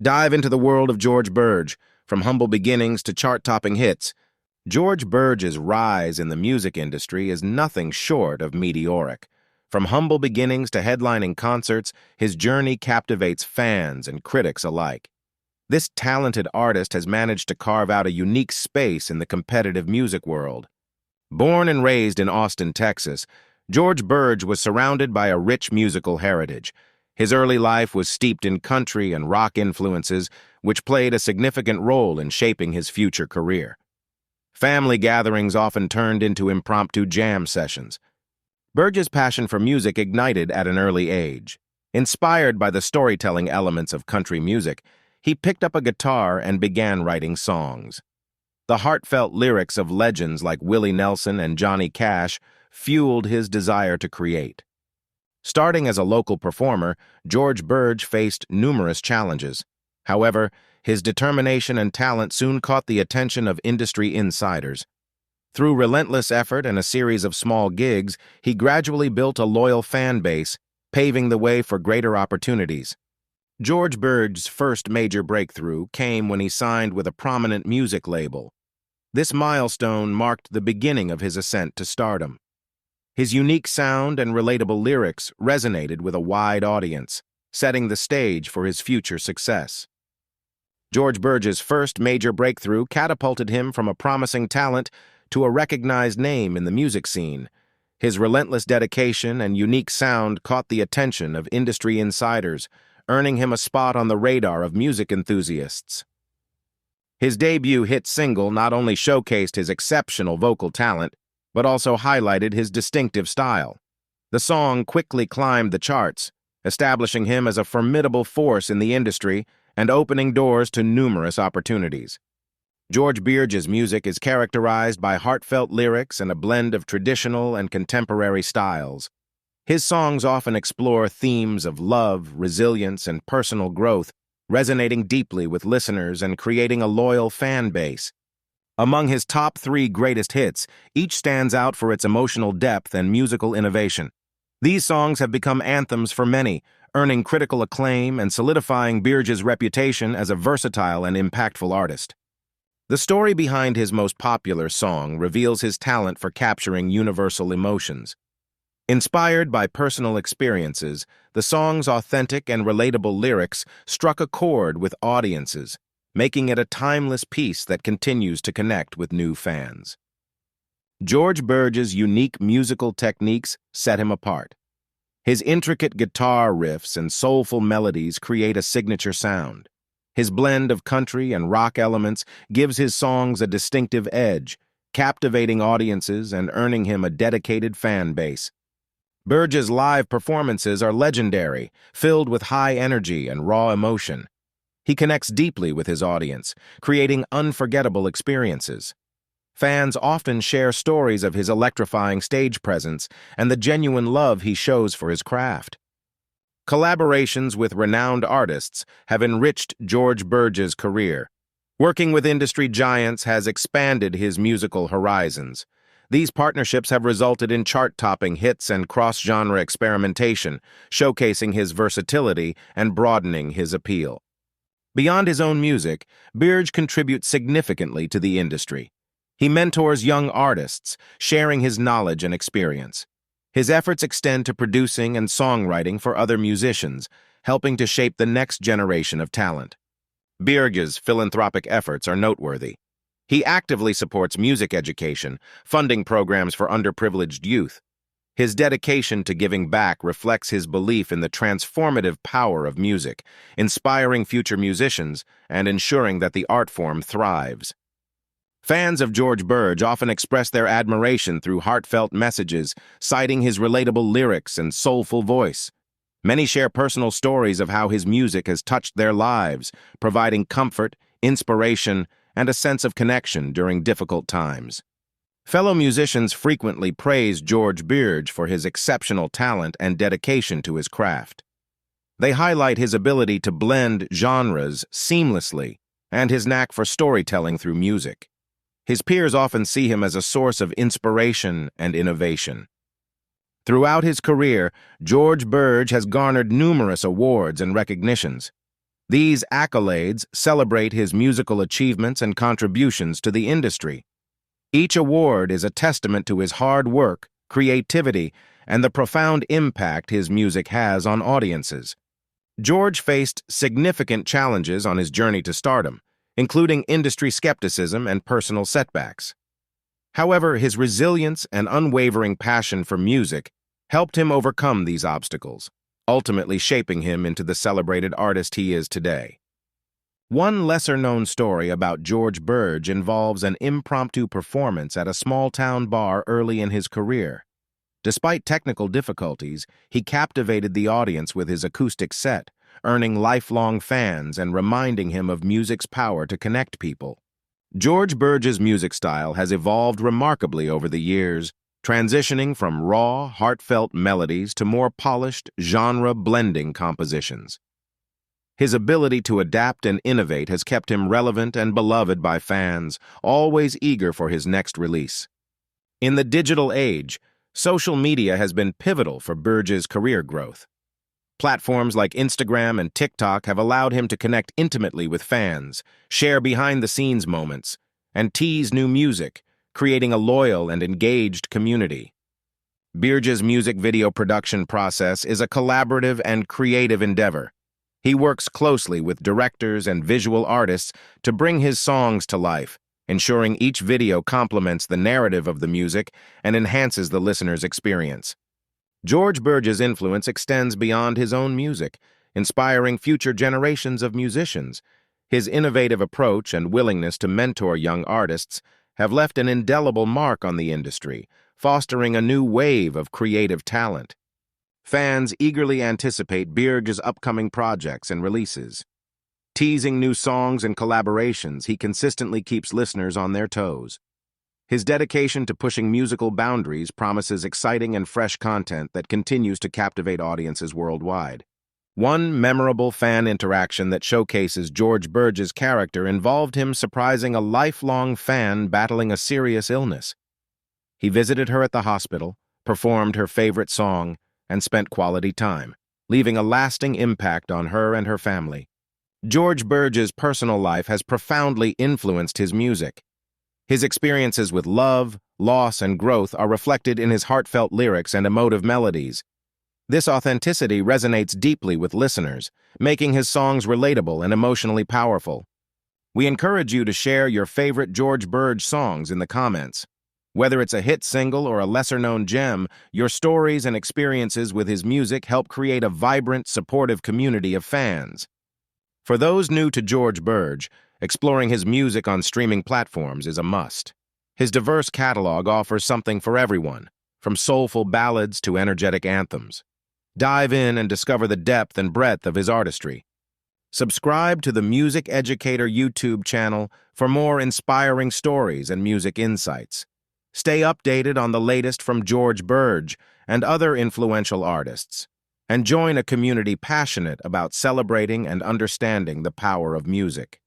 Dive into the world of George Burge, from humble beginnings to chart-topping hits. George Burge's rise in the music industry is nothing short of meteoric. From humble beginnings to headlining concerts, his journey captivates fans and critics alike. This talented artist has managed to carve out a unique space in the competitive music world. Born and raised in Austin, Texas, George Burge was surrounded by a rich musical heritage. His early life was steeped in country and rock influences, which played a significant role in shaping his future career. Family gatherings often turned into impromptu jam sessions. Burge's passion for music ignited at an early age. Inspired by the storytelling elements of country music, he picked up a guitar and began writing songs. The heartfelt lyrics of legends like Willie Nelson and Johnny Cash fueled his desire to create. Starting as a local performer, George Burge faced numerous challenges. However, his determination and talent soon caught the attention of industry insiders. Through relentless effort and a series of small gigs, he gradually built a loyal fan base, paving the way for greater opportunities. George Burge's first major breakthrough came when he signed with a prominent music label. This milestone marked the beginning of his ascent to stardom. His unique sound and relatable lyrics resonated with a wide audience, setting the stage for his future success. George Burge's first major breakthrough catapulted him from a promising talent to a recognized name in the music scene. His relentless dedication and unique sound caught the attention of industry insiders, earning him a spot on the radar of music enthusiasts. His debut hit single not only showcased his exceptional vocal talent, but also highlighted his distinctive style. The song quickly climbed the charts, establishing him as a formidable force in the industry and opening doors to numerous opportunities. George Burge's music is characterized by heartfelt lyrics and a blend of traditional and contemporary styles. His songs often explore themes of love, resilience, and personal growth, resonating deeply with listeners and creating a loyal fan base. Among his top 3 greatest hits, each stands out for its emotional depth and musical innovation. These songs have become anthems for many, earning critical acclaim and solidifying Birge's reputation as a versatile and impactful artist. The story behind his most popular song reveals his talent for capturing universal emotions. Inspired by personal experiences, the song's authentic and relatable lyrics struck a chord with audiences, making it a timeless piece that continues to connect with new fans. George Burge's unique musical techniques set him apart. His intricate guitar riffs and soulful melodies create a signature sound. His blend of country and rock elements gives his songs a distinctive edge, captivating audiences and earning him a dedicated fan base. Burge's live performances are legendary, filled with high energy and raw emotion. He connects deeply with his audience, creating unforgettable experiences. Fans often share stories of his electrifying stage presence and the genuine love he shows for his craft. Collaborations with renowned artists have enriched George Burge's career. Working with industry giants has expanded his musical horizons. These partnerships have resulted in chart-topping hits and cross-genre experimentation, showcasing his versatility and broadening his appeal. Beyond his own music, Birge contributes significantly to the industry. He mentors young artists, sharing his knowledge and experience. His efforts extend to producing and songwriting for other musicians, helping to shape the next generation of talent. Birge's philanthropic efforts are noteworthy. He actively supports music education, funding programs for underprivileged youth. His dedication to giving back reflects his belief in the transformative power of music, inspiring future musicians and ensuring that the art form thrives. Fans of George Burge often express their admiration through heartfelt messages, citing his relatable lyrics and soulful voice. Many share personal stories of how his music has touched their lives, providing comfort, inspiration, and a sense of connection during difficult times. Fellow musicians frequently praise George Burge for his exceptional talent and dedication to his craft. They highlight his ability to blend genres seamlessly and his knack for storytelling through music. His peers often see him as a source of inspiration and innovation. Throughout his career, George Burge has garnered numerous awards and recognitions. These accolades celebrate his musical achievements and contributions to the industry. Each award is a testament to his hard work, creativity, and the profound impact his music has on audiences. George faced significant challenges on his journey to stardom, including industry skepticism and personal setbacks. However, his resilience and unwavering passion for music helped him overcome these obstacles, ultimately shaping him into the celebrated artist he is today. One lesser-known story about George Burge involves an impromptu performance at a small-town bar early in his career. Despite technical difficulties, he captivated the audience with his acoustic set, earning lifelong fans and reminding him of music's power to connect people. George Burge's music style has evolved remarkably over the years, transitioning from raw, heartfelt melodies to more polished, genre-blending compositions. His ability to adapt and innovate has kept him relevant and beloved by fans, always eager for his next release. In the digital age, social media has been pivotal for Burge's career growth. Platforms like Instagram and TikTok have allowed him to connect intimately with fans, share behind-the-scenes moments, and tease new music, creating a loyal and engaged community. Birge's music video production process is a collaborative and creative endeavor. He works closely with directors and visual artists to bring his songs to life, ensuring each video complements the narrative of the music and enhances the listener's experience. George Burge's influence extends beyond his own music, inspiring future generations of musicians. His innovative approach and willingness to mentor young artists have left an indelible mark on the industry, fostering a new wave of creative talent. Fans eagerly anticipate Birge's upcoming projects and releases. Teasing new songs and collaborations, he consistently keeps listeners on their toes. His dedication to pushing musical boundaries promises exciting and fresh content that continues to captivate audiences worldwide. One memorable fan interaction that showcases George Burge's character involved him surprising a lifelong fan battling a serious illness. He visited her at the hospital, performed her favorite song, and spent quality time, leaving a lasting impact on her and her family. George Burge's personal life has profoundly influenced his music. His experiences with love, loss, and growth are reflected in his heartfelt lyrics and emotive melodies. This authenticity resonates deeply with listeners, making his songs relatable and emotionally powerful. We encourage you to share your favorite George Burge songs in the comments. Whether it's a hit single or a lesser-known gem, your stories and experiences with his music help create a vibrant, supportive community of fans. For those new to George Burge, exploring his music on streaming platforms is a must. His diverse catalog offers something for everyone, from soulful ballads to energetic anthems. Dive in and discover the depth and breadth of his artistry. Subscribe to the Music Educator YouTube channel for more inspiring stories and music insights. Stay updated on the latest from George Burge and other influential artists, and join a community passionate about celebrating and understanding the power of music.